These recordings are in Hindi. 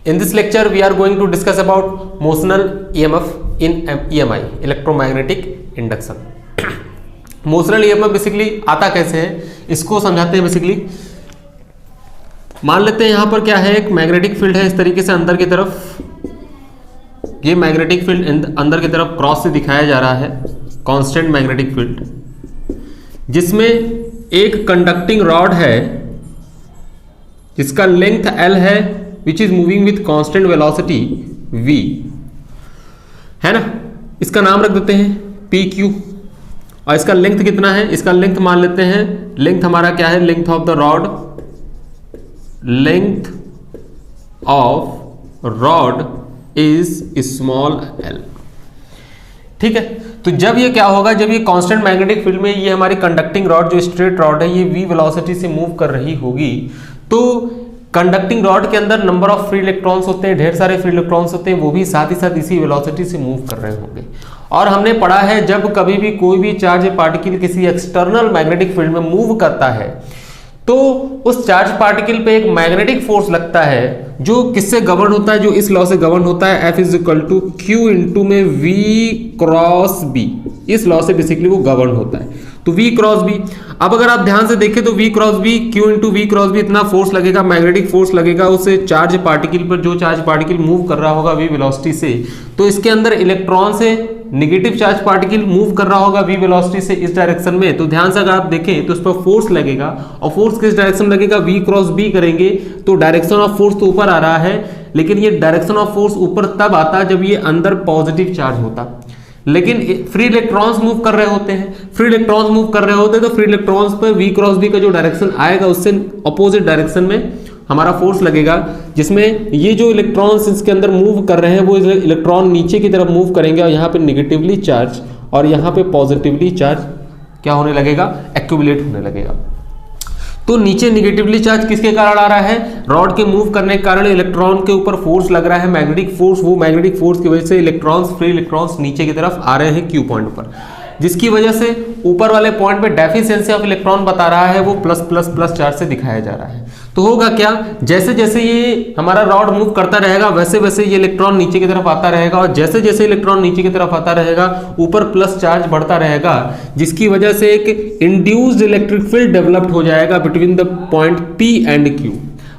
In this lecture, we are going to discuss about motional EMF in EMI, electromagnetic induction. Motional EMF basically आता कैसे है, इसको समझाते हैं। बेसिकली मान लेते हैं यहाँ पर क्या है, एक मैग्नेटिक फील्ड है इस तरीके से अंदर की तरफ। ये मैग्नेटिक फील्ड अंदर की तरफ क्रॉस से दिखाया जा रहा है, कांस्टेंट मैग्नेटिक फील्ड, जिसमें एक कंडक्टिंग रॉड है जिसका लेंथ L है, which is moving with constant velocity v, है ना। इसका नाम रख देते हैं PQ। और इसका लेंथ कितना है, इसका लेंथ मान लेते हैं, लेंथ हमारा क्या है, length of the rod, length of rod is small l। ठीक है, तो जब ये क्या होगा, जब ये कांस्टेंट मैग्नेटिक फील्ड में ये हमारी कंडक्टिंग रॉड जो स्ट्रेट रॉड है ये v वेलोसिटी से मूव कर रही होगी, तो कंडक्टिंग रॉड के अंदर नंबर ऑफ फ्री इलेक्ट्रॉन्स होते हैं, ढेर सारे फ्री इलेक्ट्रॉन्स होते हैं, वो भी साथ ही साथ इसी वेलोसिटी से मूव कर रहे होंगे। और हमने पढ़ा है जब कभी भी कोई भी चार्ज पार्टिकल किसी एक्सटर्नल मैग्नेटिक फील्ड में मूव करता है तो उस चार्ज पार्टिकल पे एक मैग्नेटिक फोर्स लगता है जो किससे गवर्न होता है, जो इस लॉ से गवर्न होता है, F is equal to Q into में V क्रॉस B। इस लॉ से बेसिकली वो गवर्न होता है, तो V क्रॉस B। अब अगर आप ध्यान से देखें तो V cross B, Q into V cross B, इतना फोर्स लगेगा, मैग्नेटिक फोर्स लगेगा उस चार्ज पार्टिकल पर, जो चार्ज पार्टिकल मूव कर रहा होगा V वेलोसिटी से। तो इसके अंदर इलेक्ट्रॉन से नेगेटिव चार्ज पार्टिकल मूव कर रहा होगा V वेलोसिटी से इस डायरेक्शन में। तो ध्यान से अगर आप देखें तो उस पर फोर्स लगेगा, और फोर्स किस डायरेक्शन में लगेगा, V क्रॉस B करेंगे तो डायरेक्शन ऑफ फोर्स तो ऊपर आ रहा है, लेकिन ये डायरेक्शन ऑफ फोर्स ऊपर तब आता जब ये अंदर पॉजिटिव चार्ज होता, लेकिन फ्री इलेक्ट्रॉन्स मूव कर रहे होते हैं। फ्री इलेक्ट्रॉन्स मूव कर रहे होते हैं तो फ्री इलेक्ट्रॉन्स पर V क्रॉस B का जो डायरेक्शन आएगा उससे अपोजिट डायरेक्शन में हमारा फोर्स लगेगा, जिसमें ये जो इलेक्ट्रॉन्स इसके अंदर मूव कर रहे हैं वो इलेक्ट्रॉन नीचे की तरफ मूव करेंगे, और यहाँ पे निगेटिवली चार्ज और यहाँ पे पॉजिटिवली चार्ज क्या होने लगेगा, एक्यूमुलेट होने लगेगा। तो नीचे निगेटिवली चार्ज किसके कारण आ रहा है, रॉड के मूव करने के कारण इलेक्ट्रॉन के ऊपर फोर्स लग रहा है, मैग्नेटिक फोर्स। वो मैग्नेटिक फोर्स की वजह से इलेक्ट्रॉन्स, फ्री इलेक्ट्रॉन्स नीचे की तरफ आ रहे हैं Q पॉइंट पर, जिसकी वजह से ऊपर वाले पॉइंट पे डेफिशिएंसी ऑफ इलेक्ट्रॉन बता रहा है, वो प्लस प्लस प्लस चार्ज से दिखाया जा रहा है। तो होगा क्या, जैसे जैसे ये हमारा रॉड मूव करता रहेगा वैसे वैसे ये इलेक्ट्रॉन नीचे की तरफ आता रहेगा, और जैसे जैसे इलेक्ट्रॉन नीचे की तरफ आता रहेगा ऊपर प्लस चार्ज बढ़ता रहेगा, जिसकी वजह से एक इंड्यूस्ड इलेक्ट्रिक फील्ड डेवलप्ड हो जाएगा between the point P and Q।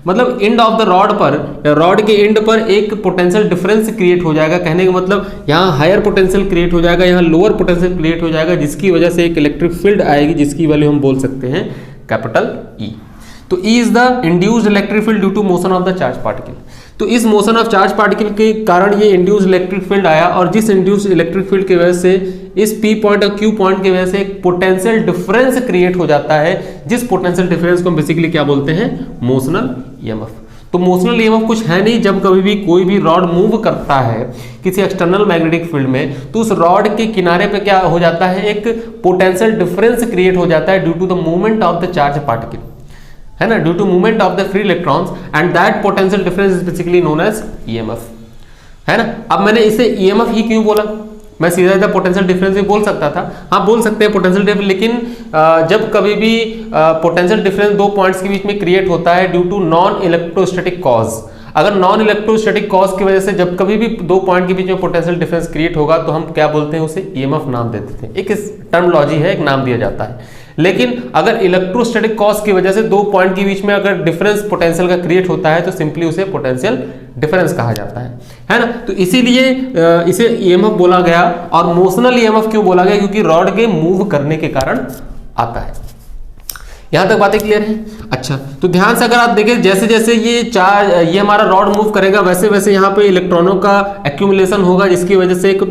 मतलब एंड ऑफ द रॉड पर, रॉड के एंड पर एक पोटेंशियल डिफरेंस क्रिएट हो जाएगा। कहने का मतलब यहाँ हायर पोटेंशियल क्रिएट हो जाएगा, यहाँ लोअर पोटेंशियल क्रिएट हो जाएगा, जिसकी वजह से एक इलेक्ट्रिक फील्ड आएगी जिसकी वैल्यू हम बोल सकते हैं कैपिटल E। तो E is the induced electric field due to motion of the charge particle. तो इस मोशन ऑफ चार्ज पार्टिकल के कारण ये इंड्यूस्ड इलेक्ट्रिक फील्ड आया, और जिस इंड्यूस्ड इलेक्ट्रिक फील्ड की वजह से इस P पॉइंट और Q पॉइंट की वजह से एक पोटेंशियल डिफरेंस क्रिएट हो जाता है, जिस पोटेंशियल डिफरेंस को हम बेसिकली क्या बोलते हैं, मोशनल EMF। तो मोशनल EMF कुछ है नहीं, जब कभी भी कोई भी रॉड मूव करता है किसी एक्सटर्नल मैग्नेटिक फील्ड में तो उस रॉड के किनारे पे क्या हो जाता है, एक पोटेंशियल डिफरेंस क्रिएट हो जाता है due to the movement of the charge particle, है ना, due to movement of the free electrons, and that potential difference is basically known as EMF, है ना। अब मैंने इसे EMF ही क्यों बोला, मैं सीधा पोटेंशियल डिफरेंस भी बोल सकता था, हाँ बोल सकते हैं पोटेंशियल डिफरेंस, लेकिन जब कभी भी पोटेंशियल डिफरेंस दो पॉइंट्स के बीच में क्रिएट होता है due to non electrostatic cause, अगर नॉन इलेक्ट्रोस्टैटिक कॉज की वजह से जब कभी भी दो पॉइंट के बीच में पोटेंशियल डिफरेंस क्रिएट होगा तो हम क्या बोलते हैं, उसे EMF नाम देते थे। एक टर्मोलॉजी है, एक नाम दिया जाता है। लेकिन अगर इलेक्ट्रोस्टैटिक कॉज की वजह से दो पॉइंट के बीच में अगर डिफरेंस पोटेंशियल का क्रिएट होता है तो सिंपली उसे पोटेंशियल डिफरेंस कहा जाता है ना। तो इसीलिए इसे EMF बोला गया। और मोशनल EMF क्यों बोला गया, क्योंकि रॉड के मूव करने के कारण आता है। यहां तक बातें क्लियर है। अच्छा, तो ध्यान से अगर आप देखें जैसे जैसे ये हमारा रॉड मूव करेगा वैसे वैसे यहाँ पे इलेक्ट्रॉनों का एक्यूमुलेशन होगा, जिसकी वजह से एक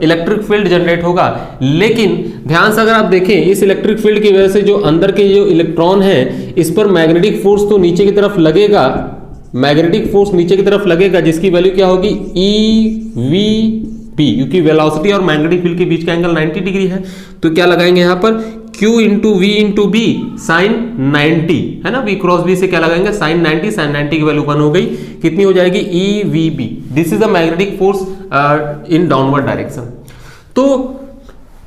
इलेक्ट्रिक फील्ड जनरेट होगा। लेकिन ध्यान से अगर आप देखें इस इलेक्ट्रिक फील्ड की वजह से जो अंदर के जो इलेक्ट्रॉन है इस पर मैग्नेटिक फोर्स तो नीचे की तरफ लगेगा, मैग्नेटिक फोर्स नीचे की तरफ लगेगा, जिसकी वैल्यू क्या होगी, EVB, क्योंकि वेलोसिटी और मैग्नेटिक फील्ड के बीच का एंगल 90 डिग्री है। तो क्या लगाएंगे यहाँ पर, Q into V into B sine 90, है ना। V क्रॉस B से क्या लगाएंगे, साइन 90, साइन 90 की वैल्यू 1 हो गई, कितनी हो जाएगी, EVB। This is the magnetic force in downward direction. तो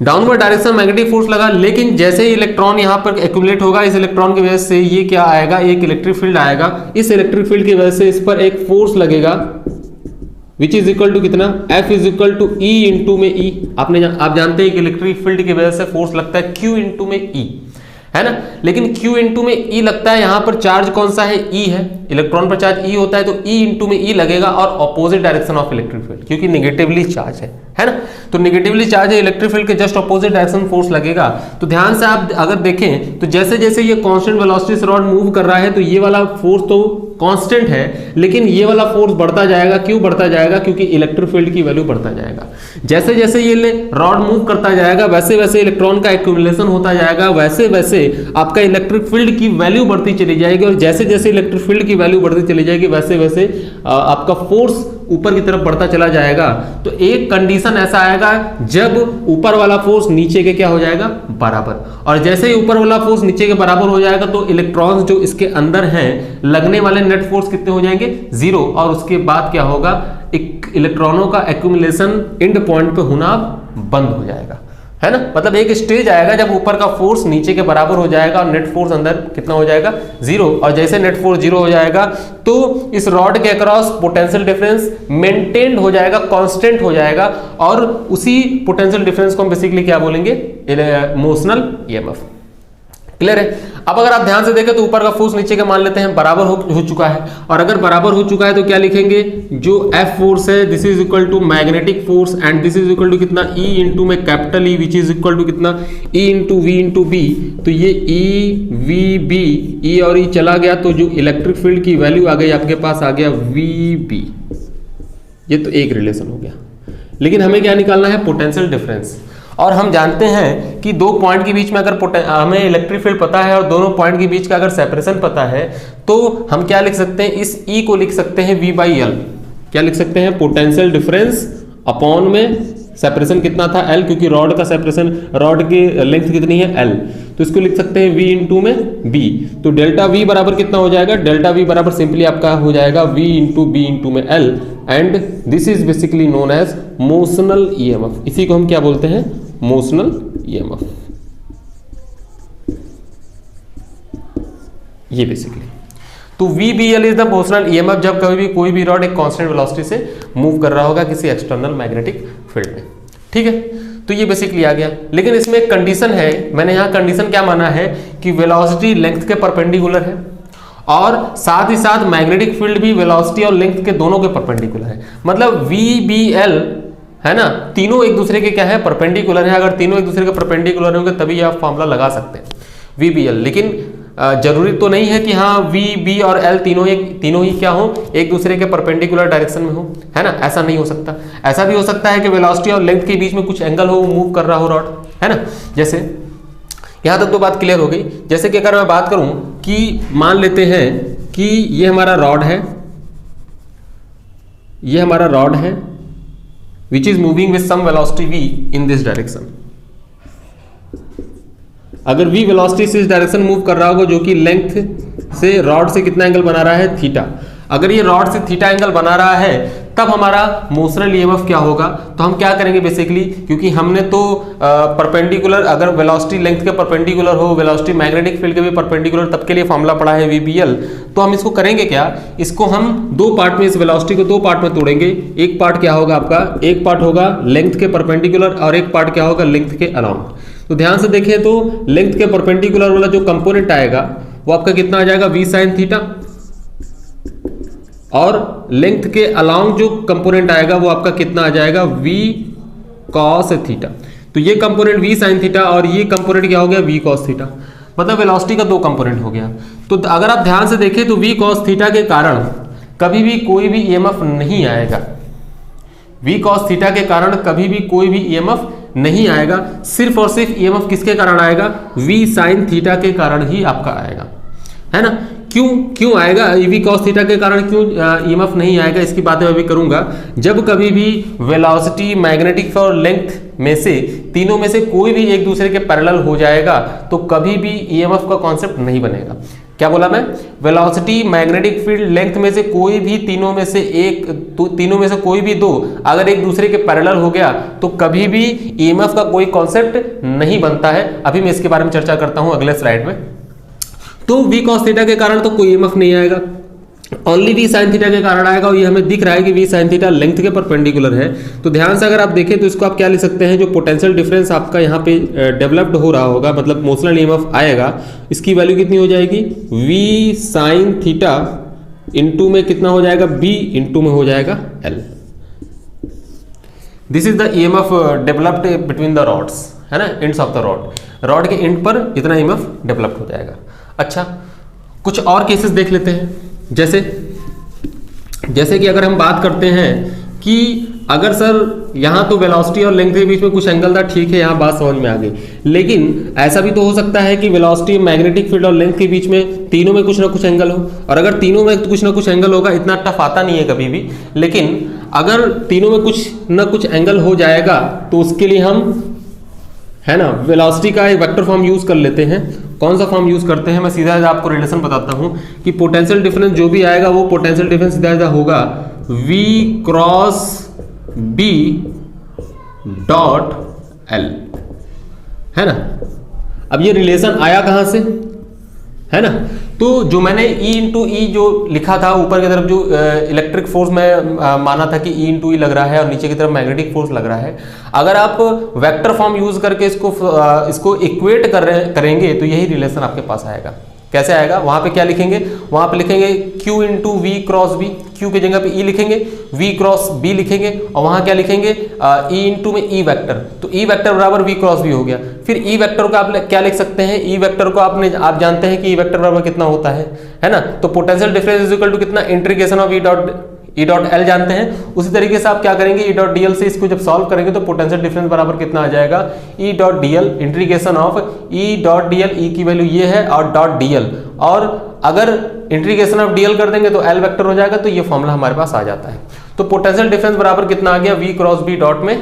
डाउनवर्ड डायरेक्शन मैग्नेटिक फोर्स लगा, लेकिन जैसे ही इलेक्ट्रॉन यहाँ पर एक्यूमुलेट होगा, इस इलेक्ट्रॉन की वजह से ये क्या आएगा, एक इलेक्ट्रिक फील्ड आएगा। इस इलेक्ट्रिक फील्ड की वजह से इस पर एक फोर्स लगेगा विच इज इक्वल टू कितना, F is equal to E into में E। आप जानते हैं कि इलेक्ट्रिक फील्ड की वजह से फोर्स लगता है Q इंटू में E, है ना। लेकिन Q इंटू में E लगता है, यहां पर चार्ज कौन सा है, E है, इलेक्ट्रॉन पर चार्ज E होता है, तो E इंटू में E लगेगा और opposite direction of electric field, क्योंकि निगेटिवली चार्ज है ना। तो निगेटिवली चार्ज है, इलेक्ट्रिक फील्ड के जस्ट ऑपोजिट डायरेक्शन फोर्स लगेगा। तो ध्यान से आप अगर देखें तो जैसे जैसे ये कांस्टेंट वेलोसिटी से रॉड मूव कर रहा है, तो ये वाला फोर्स तो कांस्टेंट है, लेकिन ये वाला फोर्स बढ़ता जाएगा। क्यों बढ़ता जाएगा, क्योंकि इलेक्ट्रिक फील्ड की वैल्यू बढ़ता जाएगा। जैसे जैसे ये रॉड मूव करता जाएगा, वैसे वैसे इलेक्ट्रॉन का एक्यूमुलेशन होता जाएगा, वैसे वैसे आपका इलेक्ट्रिक फील्ड की वैल्यू बढ़ती चली जाएगी, और जैसे जैसे इलेक्ट्रिक फील्ड की वैल्यू बढ़ती चली जाएगी, वैसे वैसे आपका फोर्स ऊपर की तरफ बढ़ता चला जाएगा। तो एक कंडीशन ऐसा आएगा जब ऊपर वाला फोर्स नीचे के क्या हो जाएगा, बराबर, और जैसे ही ऊपर वाला फोर्स नीचे के बराबर हो जाएगा, तो इलेक्ट्रॉन्स जो इसके अंदर हैं, लगने वाले नेट फोर्स कितने हो जाएंगे, 0, और उसके बाद क्या होगा, इलेक्ट्रॉनों का एक्यूमुलेशन एंड पॉइंट पे होना बंद हो जाएगा, है ना। मतलब एक स्टेज आएगा जब ऊपर का फोर्स नीचे के बराबर हो जाएगा और नेट फोर्स अंदर कितना हो जाएगा, 0, और जैसे नेट फोर्स 0 हो जाएगा तो इस रॉड के अक्रॉस पोटेंशियल डिफरेंस मेंटेन्ड हो जाएगा, कांस्टेंट हो जाएगा, और उसी पोटेंशियल डिफरेंस को हम बेसिकली क्या बोलेंगे, मोशनल ईएमएफ। क्लियर है। अब अगर आप ध्यान से देखें तो ऊपर का फोर्स नीचे का मान लेते हैं बराबर हो चुका है, और अगर बराबर हो चुका है तो क्या लिखेंगे, जो F फोर्स है this is equal to magnetic force and this is equal to कितना, E इंटू में capital E which is equal to कितना, E into V into B। तो ये E V B, E और E चला गया, तो जो इलेक्ट्रिक फील्ड की वैल्यू आ गई आपके पास, आ गया VB। ये तो एक रिलेशन हो गया, लेकिन हमें क्या निकालना है, पोटेंशियल डिफरेंस। और हम जानते हैं कि दो पॉइंट के बीच में अगर हमें इलेक्ट्रिक फील्ड पता है और दोनों पॉइंट के बीच का अगर सेपरेशन पता है, तो हम क्या लिख सकते हैं, इस E को लिख सकते हैं V/L। क्या लिख सकते हैं, पोटेंशियल डिफरेंस अपॉन में सेपरेशन कितना था, L, क्योंकि रॉड का सेपरेशन, रॉड की लेंथ कितनी है, L, तो इसको लिख सकते हैं V इंटू में B। तो डेल्टा V बराबर कितना हो जाएगा, डेल्टा V बराबर सिंपली आपका हो जाएगा V इंटू B इंटू में L, and this is basically known as motional EMF. इसी को हम क्या बोलते हैं, मोशनल ईएमएफ। ये बेसिकली, तो VBL is the motional EMF जब कभी भी कोई भी रॉड एक कांस्टेंट वेलोसिटी से मूव कर रहा होगा किसी एक्सटर्नल मैग्नेटिक फील्ड में। ठीक है, तो ये बेसिकली आ गया। लेकिन इसमें एक कंडीशन है, मैंने यहां कंडीशन क्या माना है कि वेलोसिटी लेंथ के परपेंडिकुलर है, और साथ ही साथ मैग्नेटिक फील्ड भी वेलोसिटी और लेंथ के दोनों के परपेंडिकुलर है। मतलब VBL है ना, तीनों एक दूसरे के क्या है, परपेंडिकुलर है। अगर तीनों एक दूसरे के परपेंडिकुलर होंगे तभी आप फॉर्मूला लगा सकते हैं VBL। लेकिन जरूरी तो नहीं है कि हाँ V, B और L तीनों ही क्या हो, एक दूसरे के परपेंडिकुलर डायरेक्शन में हो, है ना। ऐसा नहीं हो सकता। ऐसा भी हो सकता है कि वेलोसिटी और लेंथ के बीच में कुछ एंगल हो, मूव कर रहा हो रॉड, है ना। जैसे यहां तक तो बात क्लियर हो गई। जैसे कि अगर मैं बात करूं कि मान लेते हैं कि ये हमारा रॉड है, ये हमारा रॉड है which is moving with some velocity v in this direction। अगर v वेलोसिटी से इस डायरेक्शन मूव कर रहा होगा, जो कि लेंथ से रॉड से कितना एंगल बना रहा है, थीटा। अगर ये रॉड से थीटा एंगल बना रहा है, तब हमारा मोशनल ईएमएफ क्या होगा। तो हम क्या करेंगे बेसिकली, क्योंकि हमने तो परपेंडिकुलर, अगर वेलोसिटी लेंथ के परपेंडिकुलर हो, वेलोसिटी मैग्नेटिक फील्ड के भी परपेंडिकुलर, तब के लिए फॉर्मूला पढ़ा है VBL। तो हम इसको करेंगे क्या, इसको हम दो पार्ट में, इस वेलोसिटी को दो पार्ट में तोड़ेंगे। एक पार्ट क्या होगा आपका, एक पार्ट होगा लेंथ के परपेंडिकुलर और एक पार्ट क्या होगा, लेंथ के अलाउंग। तो ध्यान से देखें तो लेंथ के परपेंडिकुलर वाला जो कंपोनेंट आएगा वो आपका कितना आ जाएगा, V sin थीटा, और लेंथ के अलाउंग जो कंपोनेंट आएगा वो आपका कितना आ जाएगा, V cos थीटा। तो ये कंपोनेंट V sin थीटा और ये कंपोनेंट क्या हो गया, V cos थीटा। मतलब वेलोसिटी का दो कंपोनेंट हो गया। तो अगर आप ध्यान से देखें तो V cos थीटा के कारण कभी भी कोई भी EMF नहीं आएगा। V cos थीटा के कारण कभी भी कोई भी EMF नहीं आएगा। सिर्फ और सिर्फ EMF किसके कारण आएगा, V sin थीटा के कारण ही आपका आएगा, है ना। क्यों आएगा, V cos थीटा के कारण क्यों EMF नहीं आएगा, इसकी बातें मैं भी करूंगा। जब कभी भी वेलोसिटी, मैग्नेटिक और लेंथ में से, तीनों में से कोई भी एक दूसरे के पैरेलल हो जाएगा, तो कभी भी EMF का कॉन्सेप्ट नहीं बनेगा। क्या बोला मैं? वेलोसिटी मैग्नेटिक फील्ड लेंथ में से कोई भी तीनों में से एक, तो तीनों में से कोई भी दो अगर एक दूसरे के पैरेलल हो गया तो कभी भी ईएमएफ का कोई कॉन्सेप्ट नहीं बनता है। अभी मैं इसके बारे में चर्चा करता हूं अगले स्लाइड में। तो v cos थीटा के कारण तो कोई ईएमएफ नहीं आएगा, ओनली v sin थीटा के कारण आएगा, और ये हमें दिख रहा है कि v sin थीटा लेंथ के परपेंडिकुलर है। तो ध्यान से अगर आप देखें तो इसको आप क्या लिख सकते हैं, जो पोटेंशियल डिफरेंस आपका यहाँ पे डेवलप्ड हो रहा होगा, मतलब मोशनल ईएमएफ आएगा, इसकी वैल्यू कितनी हो जाएगी, v sin थीटा इंटू में कितना हो जाएगा, b इंटू में हो जाएगा l। This is the EMF developed between the rods, है ना, एंड्स ऑफ द रॉड के एंड पर इतना ईएमएफ डेवलप हो जाएगा। अच्छा, कुछ और केसेस देख लेते हैं। जैसे कि अगर हम बात करते हैं कि अगर सर यहाँ तो वेलोसिटी और लेंथ के बीच में कुछ एंगल था, ठीक है, यहाँ बात समझ में आ गई, लेकिन ऐसा भी तो हो सकता है कि वेलोसिटी, मैग्नेटिक फील्ड और लेंथ के बीच में तीनों में कुछ ना कुछ एंगल हो, और अगर तीनों में कुछ ना कुछ एंगल होगा, इतना टफ आता नहीं है कभी भी, लेकिन अगर तीनों में कुछ ना कुछ एंगल हो जाएगा तो उसके लिए हम, है ना, वेलोसिटी का एक वेक्टर फॉर्म यूज कर लेते हैं। कौन सा फॉर्म यूज करते हैं, मैं सीधा आपको रिलेशन बताता हूं कि पोटेंशियल डिफरेंस जो भी आएगा वो पोटेंशियल डिफरेंस सीधा होगा v cross b dot l, है ना। अब ये रिलेशन आया कहां से, है ना, तो जो मैंने E इंटू ई जो लिखा था ऊपर की तरफ, जो इलेक्ट्रिक फोर्स में माना था कि E इंटू ई लग रहा है और नीचे की तरफ मैग्नेटिक फोर्स लग रहा है, अगर आप वेक्टर फॉर्म यूज करके इसको इक्वेट करेंगे तो यही रिलेशन आपके पास आएगा। कैसे आएगा, वहां पे क्या लिखेंगे, वहां पे लिखेंगे Q into V cross B, Q की जगह पे E लिखेंगे, V क्रॉस B लिखेंगे, और वहां क्या लिखेंगे, E इंटू में E वेक्टर, तो E वेक्टर बराबर V क्रॉस B हो गया। फिर E वेक्टर को आप क्या लिख सकते हैं, E वेक्टर को आप जानते हैं कि E वेक्टर बराबर कितना होता है ना, तो potential difference is equal to कितना, integration of E dot L जानते हैं। उसी तरीके से आप क्या करेंगे, E डॉट DL से इसको जब सॉल्व करेंगे तो पोटेंशियल डिफरेंस बराबर कितना आ जाएगा, E dot DL integration of E dot DL, E की वैल्यू ये है और डॉट DL, और अगर इंटीग्रेशन ऑफ DL कर देंगे तो L वेक्टर हो जाएगा, तो ये फॉर्मूला हमारे पास आ जाता है। तो पोटेंशियल डिफरेंस बराबर कितना आ गया, V क्रॉस B डॉट में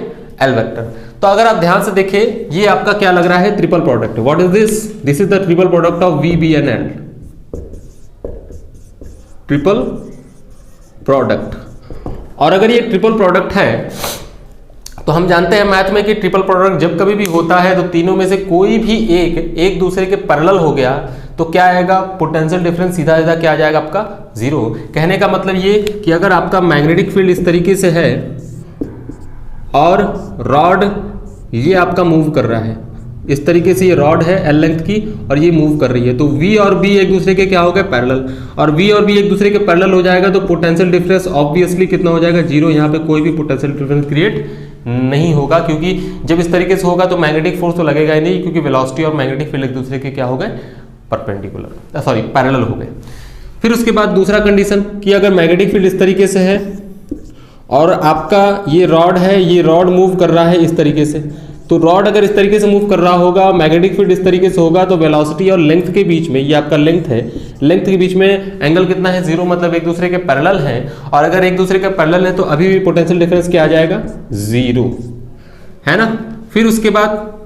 L वेक्टर। तो अगर आप ध्यान से देखें, ये आपका क्या लग रहा है, triple product. What is this, this is the triple product of V B and L, triple product. और अगर ये ट्रिपल प्रोडक्ट है तो हम जानते हैं मैथ में कि ट्रिपल प्रोडक्ट जब कभी भी होता है तो तीनों में से कोई भी एक दूसरे के पैरेलल हो गया तो क्या आएगा, पोटेंशियल डिफरेंस सीधा सीधा क्या आ जाएगा आपका, जीरो। कहने का मतलब ये कि अगर आपका मैग्नेटिक फील्ड इस तरीके से है और रॉड ये आपका मूव कर रहा है, इस तरीके से ये रॉड है L लेंथ की और ये मूव कर रही है, तो V और B एक दूसरे के क्या हो गए, पैरेलल, और V और B एक दूसरे के पैरेलल हो जाएगा तो पोटेंशियल डिफरेंस ऑब्वियसली कितना हो जाएगा, जीरो। यहाँ पे कोई भी पोटेंशियल डिफरेंस क्रिएट नहीं होगा, क्योंकि जब इस तरीके से होगा तो मैग्नेटिक फोर्स तो लगेगा ही नहीं, क्योंकि वेलोसिटी और मैग्नेटिक फील्ड एक दूसरे के क्या हो गए, परपेंडिकुलर, सॉरी पैरेलल हो गए। फिर उसके बाद दूसरा कंडीशन कि अगर मैग्नेटिक फील्ड इस तरीके से है और आपका ये रॉड है, ये रॉड मूव कर रहा है इस तरीके से, तो रॉड अगर इस तरीके से मूव कर रहा होगा, मैग्नेटिक फील्ड इस तरीके से होगा, तो वेलोसिटी और लेंथ के बीच में, ये आपका लेंथ है, लेंथ के बीच में एंगल कितना है, जीरो, मतलब एक दूसरे के पैरेलल हैं, और अगर एक दूसरे के पैरेलल है तो अभी भी पोटेंशियल डिफरेंस क्या आ जाएगा, जीरो, है ना। फिर उसके बाद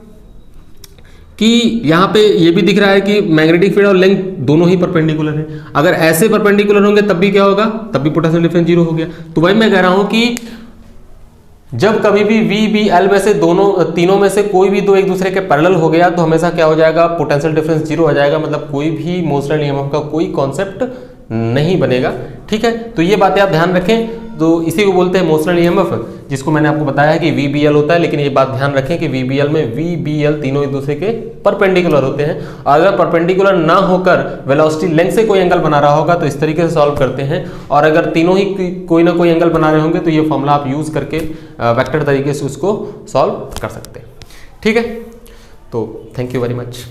कि यहाँ पे ये भी दिख रहा है कि मैग्नेटिक फील्ड और लेंथ दोनों ही परपेंडिकुलर है, अगर ऐसे परपेंडिकुलर होंगे तब भी क्या होगा, तब भी पोटेंशियल डिफरेंस जीरो हो गया। तो वही मैं कह रहा हूं कि जब कभी भी V B L में से तीनों में से कोई भी दो एक दूसरे के पैरेलल हो गया तो हमेशा क्या हो जाएगा, पोटेंशियल डिफरेंस जीरो हो जाएगा, मतलब कोई भी मोशनल ईएमएफ का कोई कॉन्सेप्ट नहीं बनेगा। ठीक है, तो ये बातें आप ध्यान रखें। तो इसी को बोलते हैं मोशनल ईएमएफ, जिसको मैंने आपको बताया है कि VBL होता है, लेकिन ये बात ध्यान रखें कि VBL में VBL तीनों एक दूसरे के परपेंडिकुलर होते हैं, और अगर परपेंडिकुलर ना होकर वेलोसिटी लेंथ से कोई एंगल बना रहा होगा तो इस तरीके से सॉल्व करते हैं, और अगर तीनों ही कोई ना कोई एंगल बना रहे होंगे तो ये फॉर्मूला आप यूज करके वेक्टर तरीके से उसको सॉल्व कर सकते हैं। ठीक है, तो थैंक यू वेरी मच।